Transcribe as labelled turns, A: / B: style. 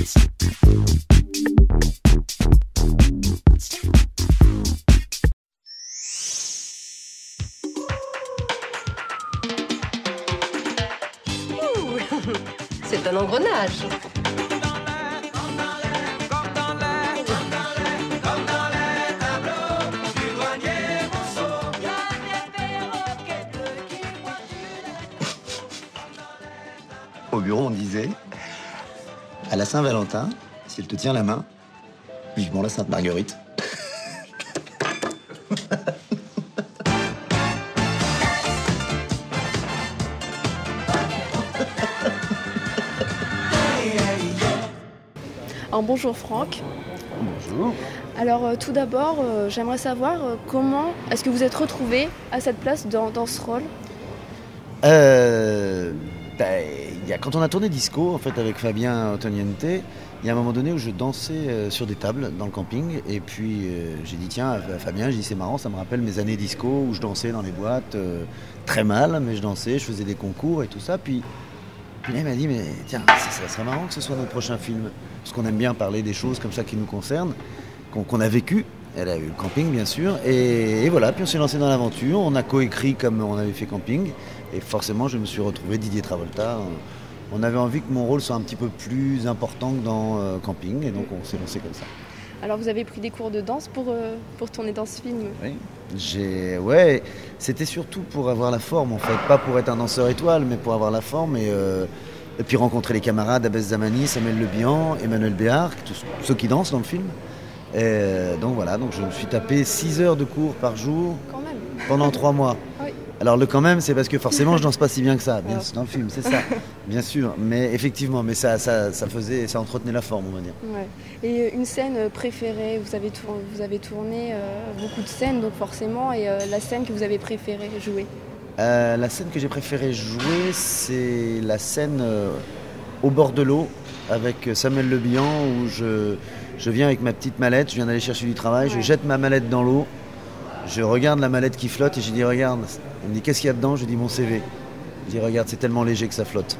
A: C'est un engrenage.
B: Au bureau, on disait, à la Saint-Valentin, si elle te tient la main, vivement la Sainte-Marguerite.
C: Alors, bonjour Franck.
B: Bonjour.
C: Alors tout d'abord, j'aimerais savoir comment est-ce que vous êtes retrouvé à cette place dans ce rôle?
B: Quand on a tourné Disco, en fait, avec Fabien Antoniente, il y a un moment donné où je dansais sur des tables dans le camping. Et puis j'ai dit, tiens, à Fabien, j'ai dit, c'est marrant, ça me rappelle mes années disco où je dansais dans les boîtes, très mal, mais je dansais, je faisais des concours et tout ça. Puis là, il m'a dit, mais tiens, ça serait marrant que ce soit notre prochain film. Parce qu'on aime bien parler des choses comme ça qui nous concernent, qu'on a vécues. Elle a eu le camping, bien sûr. Et voilà, puis on s'est lancé dans l'aventure. On a coécrit comme on avait fait camping. Et forcément, je me suis retrouvé Didier Travolta. On avait envie que mon rôle soit un petit peu plus important que dans camping. Et donc, on s'est lancé comme ça.
C: Alors vous avez pris des cours de danse pour tourner dans ce film?
B: Oui. Ouais, c'était surtout pour avoir la forme, en fait. Pas pour être un danseur étoile, mais pour avoir la forme. Et puis rencontrer les camarades, Abès Zamani, Samuel Le Bihan, Emmanuel Béard, tous ceux qui dansent dans le film. Et donc voilà, donc je me suis tapé 6 heures de cours par jour pendant 3 mois.
C: Oui.
B: Alors le quand même, c'est parce que forcément je danse pas si bien que ça, bien sûr, dans le film, c'est ça, bien sûr. Mais effectivement, ça entretenait la forme, on va dire.
C: Ouais. Et une scène préférée, vous avez tourné beaucoup de scènes, donc forcément, et la scène que vous avez préféré jouer?
B: La scène que j'ai préféré jouer, c'est la scène au bord de l'eau avec Samuel Le Bihan où je viens avec ma petite mallette, je viens d'aller chercher du travail, je jette ma mallette dans l'eau, je regarde la mallette qui flotte et je dis regarde, il me dit qu'est-ce qu'il y a dedans, je dis mon CV. Je dis regarde, c'est tellement léger que ça flotte.